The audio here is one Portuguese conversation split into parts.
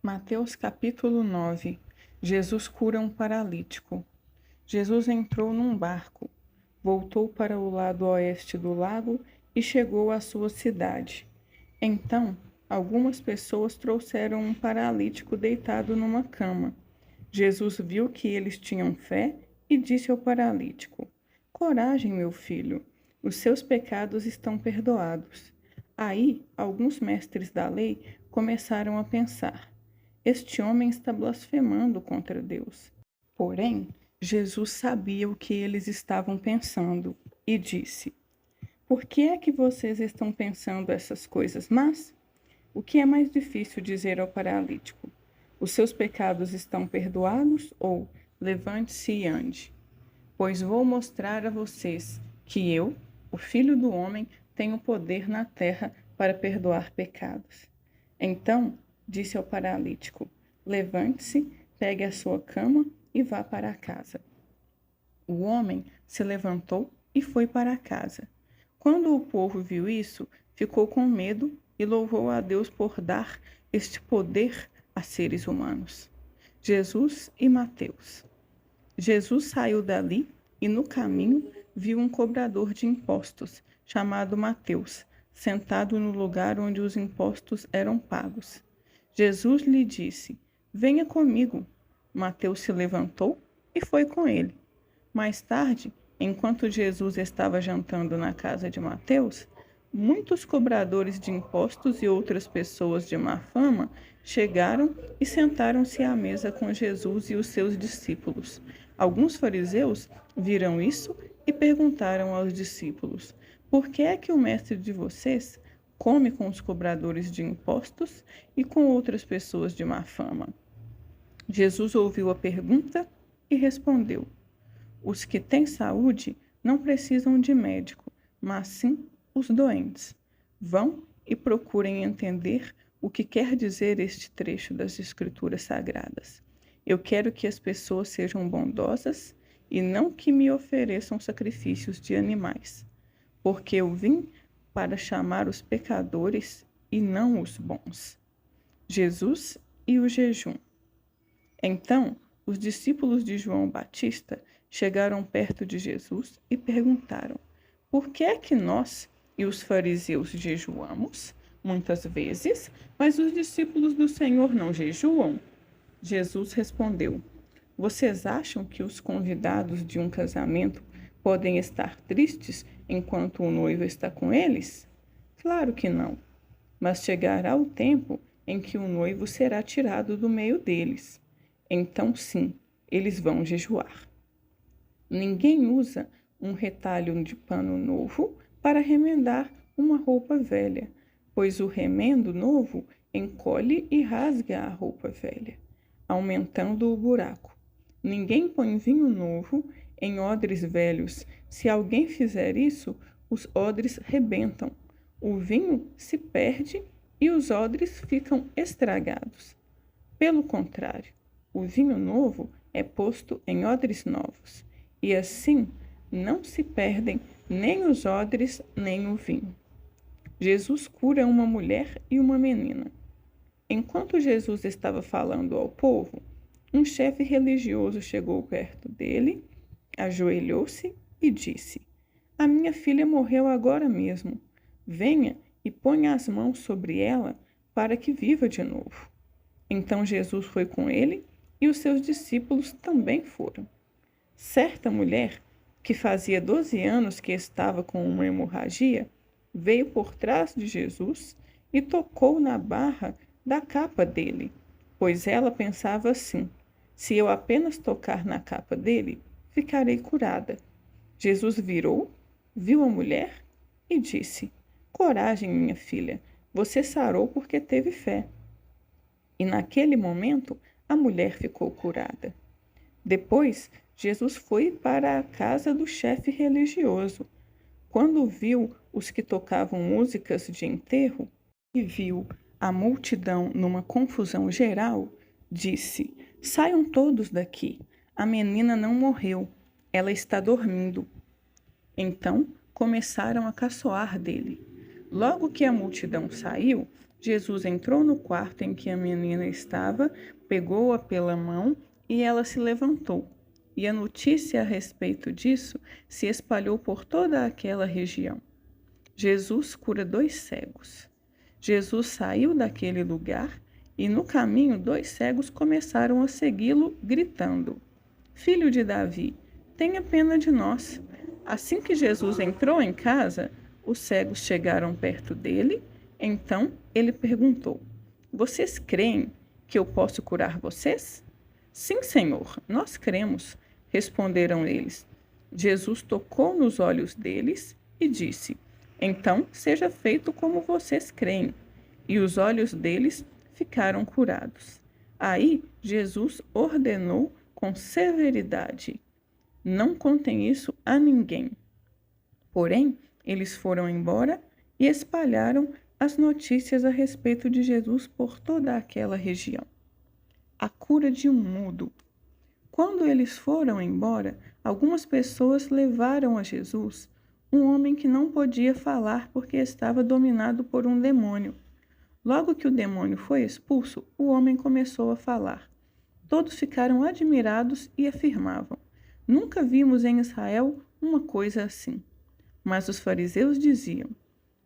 Mateus capítulo 9. Jesus cura um paralítico. Jesus entrou num barco, voltou para o lado oeste do lago e chegou à sua cidade. Então, algumas pessoas trouxeram um paralítico deitado numa cama. Jesus viu que eles tinham fé e disse ao paralítico: Coragem, meu filho, os seus pecados estão perdoados. Aí, alguns mestres da lei começaram a pensar: este homem está blasfemando contra Deus. Porém, Jesus sabia o que eles estavam pensando e disse: Por que é que vocês estão pensando essas coisas más? O que é mais difícil dizer ao paralítico? Os seus pecados estão perdoados? Ou levante-se e ande? Pois vou mostrar a vocês que eu, o Filho do Homem, tenho poder na terra para perdoar pecados. Então, disse ao paralítico: Levante-se, pegue a sua cama e vá para casa. O homem se levantou e foi para casa. Quando o povo viu isso, ficou com medo e louvou a Deus por dar este poder a seres humanos. Jesus e Mateus. Jesus saiu dali e no caminho viu um cobrador de impostos, chamado Mateus, sentado no lugar onde os impostos eram pagos. Jesus lhe disse: Venha comigo. Mateus se levantou e foi com ele. Mais tarde, enquanto Jesus estava jantando na casa de Mateus, muitos cobradores de impostos e outras pessoas de má fama chegaram e sentaram-se à mesa com Jesus e os seus discípulos. Alguns fariseus viram isso e perguntaram aos discípulos: Por que é que o mestre de vocês come com os cobradores de impostos e com outras pessoas de má fama? Jesus ouviu a pergunta e respondeu: Os que têm saúde não precisam de médico, mas sim os doentes. Vão e procurem entender o que quer dizer este trecho das Escrituras Sagradas. Eu quero que as pessoas sejam bondosas e não que me ofereçam sacrifícios de animais, porque eu vim para chamar os pecadores e não os bons. Jesus e o jejum. Então, os discípulos de João Batista chegaram perto de Jesus e perguntaram: Por que é que nós e os fariseus jejuamos muitas vezes, mas os discípulos do Senhor não jejuam? Jesus respondeu: Vocês acham que os convidados de um casamento podem estar tristes enquanto o noivo está com eles? Claro que não. Mas chegará o tempo em que o noivo será tirado do meio deles. Então, sim, eles vão jejuar. Ninguém usa um retalho de pano novo para remendar uma roupa velha, pois o remendo novo encolhe e rasga a roupa velha, aumentando o buraco. Ninguém põe vinho novo em odres velhos. Se alguém fizer isso, os odres rebentam. O vinho se perde e os odres ficam estragados. Pelo contrário, o vinho novo é posto em odres novos, e assim não se perdem nem os odres nem o vinho. Jesus cura uma mulher e uma menina. Enquanto Jesus estava falando ao povo, um chefe religioso chegou perto dele, ajoelhou-se e disse: A minha filha morreu agora mesmo. Venha e ponha as mãos sobre ela para que viva de novo. Então Jesus foi com ele e os seus discípulos também foram. Certa mulher, que fazia 12 anos que estava com uma hemorragia, veio por trás de Jesus e tocou na barra da capa dele, pois ela pensava assim: se eu apenas tocar na capa dele, ficarei curada. Jesus virou, viu a mulher e disse: Coragem, minha filha, você sarou porque teve fé. E naquele momento, a mulher ficou curada. Depois, Jesus foi para a casa do chefe religioso. Quando viu os que tocavam músicas de enterro e viu a multidão numa confusão geral, disse: Saiam todos daqui. A menina não morreu, ela está dormindo. Então começaram a caçoar dele. Logo que a multidão saiu, Jesus entrou no quarto em que a menina estava, pegou-a pela mão e ela se levantou. E a notícia a respeito disso se espalhou por toda aquela região. Jesus cura 2 cegos. Jesus saiu daquele lugar e no caminho 2 cegos começaram a segui-lo, gritando: Filho de Davi, tenha pena de nós. Assim que Jesus entrou em casa, os cegos chegaram perto dele. Então ele perguntou: Vocês creem que eu posso curar vocês? Sim, Senhor, nós cremos, responderam eles. Jesus tocou nos olhos deles e disse: Então seja feito como vocês creem. E os olhos deles ficaram curados. Aí Jesus ordenou com severidade: Não contem isso a ninguém. Porém, eles foram embora e espalharam as notícias a respeito de Jesus por toda aquela região. A cura de um mudo. Quando eles foram embora, algumas pessoas levaram a Jesus um homem que não podia falar porque estava dominado por um demônio. Logo que o demônio foi expulso, o homem começou a falar. Todos ficaram admirados e afirmavam: Nunca vimos em Israel uma coisa assim. Mas os fariseus diziam: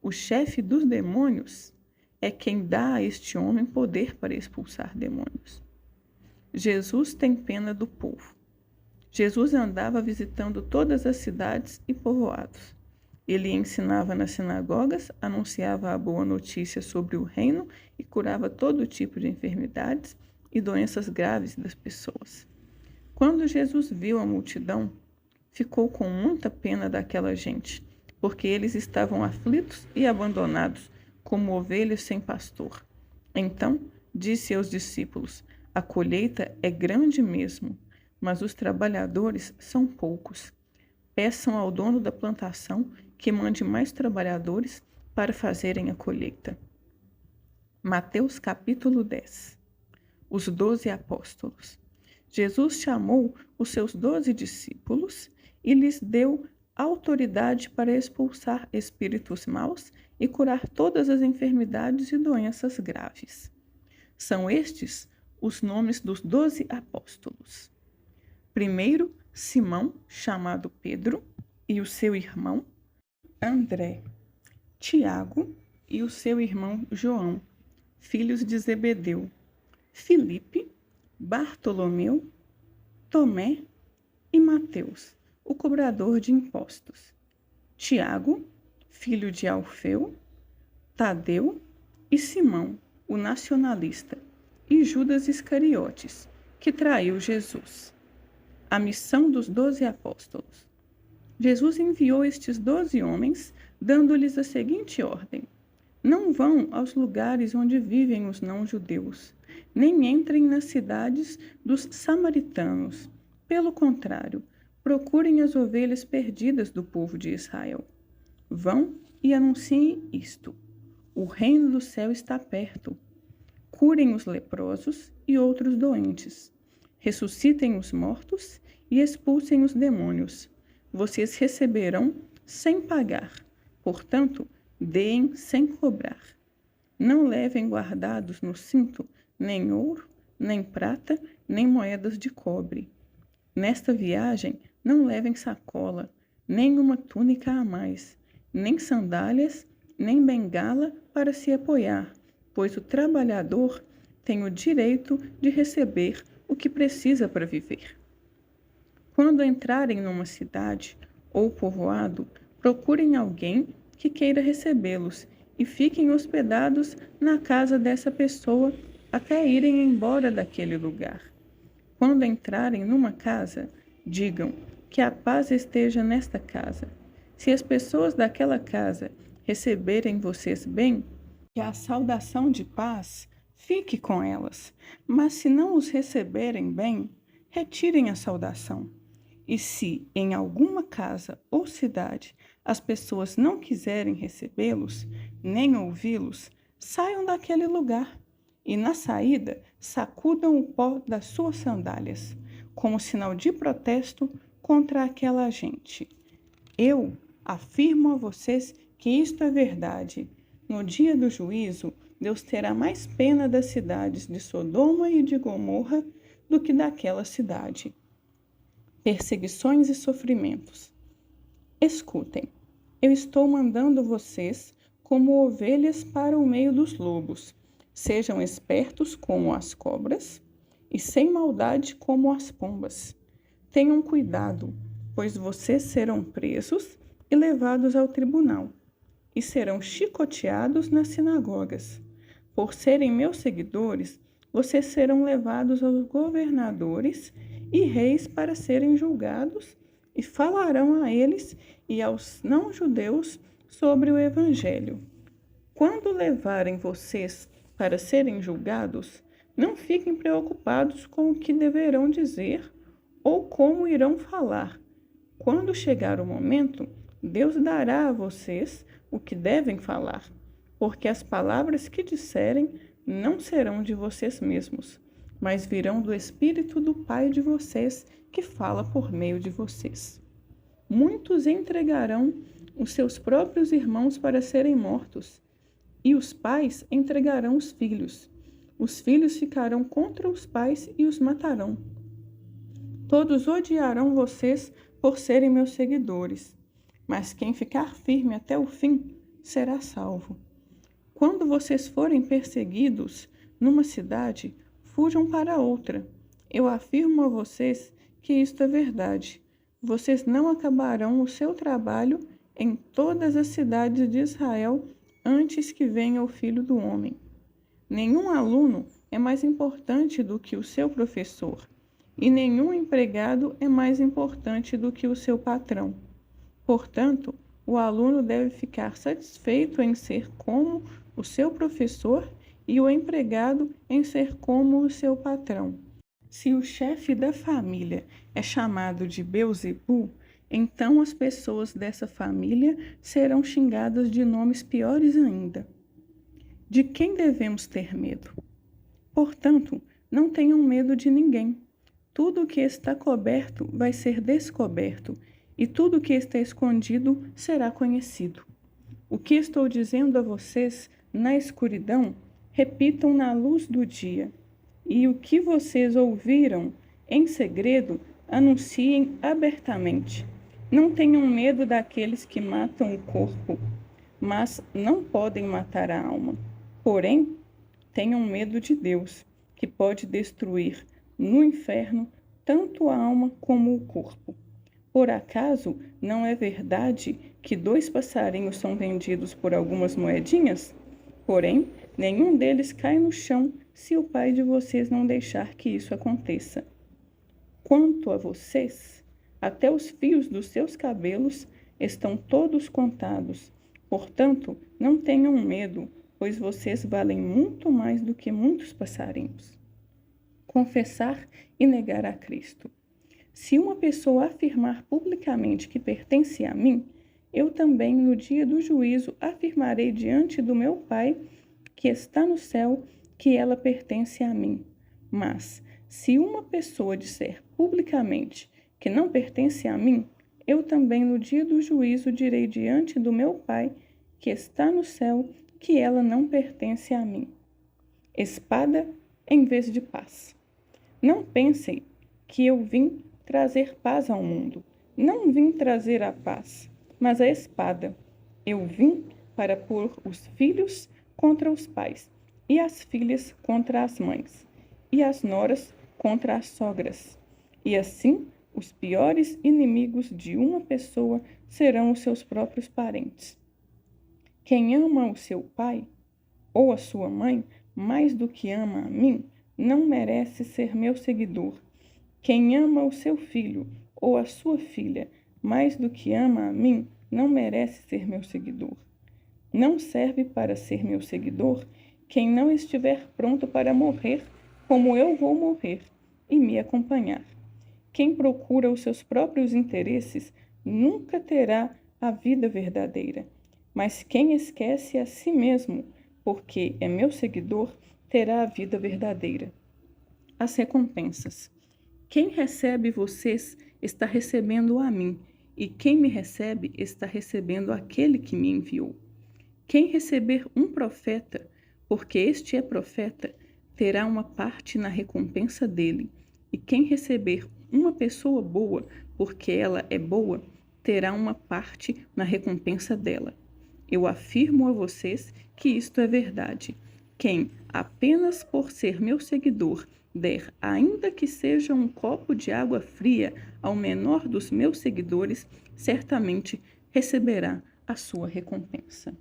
O chefe dos demônios é quem dá a este homem poder para expulsar demônios. Jesus tem pena do povo. Jesus andava visitando todas as cidades e povoados. Ele ensinava nas sinagogas, anunciava a boa notícia sobre o reino e curava todo tipo de enfermidades e doenças graves das pessoas. Quando Jesus viu a multidão, ficou com muita pena daquela gente, porque eles estavam aflitos e abandonados, como ovelhas sem pastor. Então disse aos discípulos: A colheita é grande mesmo, mas os trabalhadores são poucos. Peçam ao dono da plantação que mande mais trabalhadores para fazerem a colheita. Mateus capítulo 10. Os 12 apóstolos. Jesus chamou os seus 12 discípulos e lhes deu autoridade para expulsar espíritos maus e curar todas as enfermidades e doenças graves. São estes os nomes dos 12 apóstolos. Primeiro, Simão, chamado Pedro, e o seu irmão André, Tiago e o seu irmão João, filhos de Zebedeu, Filipe, Bartolomeu, Tomé e Mateus, o cobrador de impostos, Tiago, filho de Alfeu, Tadeu e Simão, o nacionalista, e Judas Iscariotes, que traiu Jesus. A missão dos 12 apóstolos. Jesus enviou estes 12 homens, dando-lhes a seguinte ordem: Não vão aos lugares onde vivem os não-judeus, nem entrem nas cidades dos samaritanos. Pelo contrário, procurem as ovelhas perdidas do povo de Israel. Vão e anunciem isto: O reino do céu está perto. Curem os leprosos e outros doentes. Ressuscitem os mortos e expulsem os demônios. Vocês receberão sem pagar. Portanto, deem sem cobrar. Não levem guardados no cinto nem ouro, nem prata, nem moedas de cobre. Nesta viagem, não levem sacola, nem uma túnica a mais, nem sandálias, nem bengala para se apoiar, pois o trabalhador tem o direito de receber o que precisa para viver. Quando entrarem numa cidade ou povoado, procurem alguém que queira recebê-los e fiquem hospedados na casa dessa pessoa até irem embora daquele lugar. Quando entrarem numa casa, digam que a paz esteja nesta casa. Se as pessoas daquela casa receberem vocês bem, que a saudação de paz fique com elas. Mas se não os receberem bem, retirem a saudação. E se em alguma casa ou cidade as pessoas não quiserem recebê-los, nem ouvi-los, saiam daquele lugar. E na saída, sacudam o pó das suas sandálias, como sinal de protesto contra aquela gente. Eu afirmo a vocês que isto é verdade. No dia do juízo, Deus terá mais pena das cidades de Sodoma e de Gomorra do que daquela cidade. Perseguições e sofrimentos. Escutem, eu estou mandando vocês como ovelhas para o meio dos lobos. Sejam espertos como as cobras e sem maldade como as pombas. Tenham cuidado, pois vocês serão presos e levados ao tribunal, e serão chicoteados nas sinagogas. Por serem meus seguidores, vocês serão levados aos governadores e reis para serem julgados, e falarão a eles e aos não-judeus sobre o Evangelho. Quando levarem vocês para serem julgados, não fiquem preocupados com o que deverão dizer ou como irão falar. Quando chegar o momento, Deus dará a vocês o que devem falar, porque as palavras que disserem não serão de vocês mesmos, mas virão do Espírito do Pai de vocês, que fala por meio de vocês. Muitos entregarão os seus próprios irmãos para serem mortos, e os pais entregarão os filhos. Os filhos ficarão contra os pais e os matarão. Todos odiarão vocês por serem meus seguidores, mas quem ficar firme até o fim será salvo. Quando vocês forem perseguidos numa cidade, fujam para outra. Eu afirmo a vocês que isto é verdade. Vocês não acabarão o seu trabalho em todas as cidades de Israel antes que venha o Filho do Homem. Nenhum aluno é mais importante do que o seu professor, e nenhum empregado é mais importante do que o seu patrão. Portanto, o aluno deve ficar satisfeito em ser como o seu professor e o empregado em ser como o seu patrão. Se o chefe da família é chamado de Beelzebu, então as pessoas dessa família serão xingadas de nomes piores ainda. De quem devemos ter medo? Portanto, não tenham medo de ninguém. Tudo o que está coberto vai ser descoberto, e tudo o que está escondido será conhecido. O que estou dizendo a vocês na escuridão, repitam na luz do dia. E o que vocês ouviram em segredo, anunciem abertamente. Não tenham medo daqueles que matam o corpo, mas não podem matar a alma. Porém, tenham medo de Deus, que pode destruir no inferno tanto a alma como o corpo. Por acaso não é verdade que 2 passarinhos são vendidos por algumas moedinhas? Porém, nenhum deles cai no chão se o Pai de vocês não deixar que isso aconteça. Quanto a vocês, até os fios dos seus cabelos estão todos contados. Portanto, não tenham medo, pois vocês valem muito mais do que muitos passarinhos. Confessar e negar a Cristo. Se uma pessoa afirmar publicamente que pertence a mim, eu também, no dia do juízo, afirmarei diante do meu Pai, que está no céu, que ela pertence a mim. Mas, se uma pessoa disser publicamente que não pertence a mim, eu também, no dia do juízo, direi diante do meu Pai, que está no céu, que ela não pertence a mim. Espada em vez de paz. Não pensem que eu vim trazer paz ao mundo. Não vim trazer a paz, mas a espada. Eu vim para pôr os filhos contra os pais, e as filhas contra as mães, e as noras contra as sogras. E assim, os piores inimigos de uma pessoa serão os seus próprios parentes. Quem ama o seu pai ou a sua mãe mais do que ama a mim, não merece ser meu seguidor. Quem ama o seu filho ou a sua filha mais do que ama a mim, não merece ser meu seguidor. Não serve para ser meu seguidor quem não estiver pronto para morrer como eu vou morrer e me acompanhar. Quem procura os seus próprios interesses nunca terá a vida verdadeira, mas quem esquece a si mesmo, porque é meu seguidor, terá a vida verdadeira. As recompensas. Quem recebe vocês está recebendo a mim, e quem me recebe está recebendo aquele que me enviou. Quem receber um profeta, porque este é profeta, terá uma parte na recompensa dele. E quem receber uma pessoa boa, porque ela é boa, terá uma parte na recompensa dela. Eu afirmo a vocês que isto é verdade. Quem, apenas por ser meu seguidor, der, ainda que seja um copo de água fria, ao menor dos meus seguidores, certamente receberá a sua recompensa.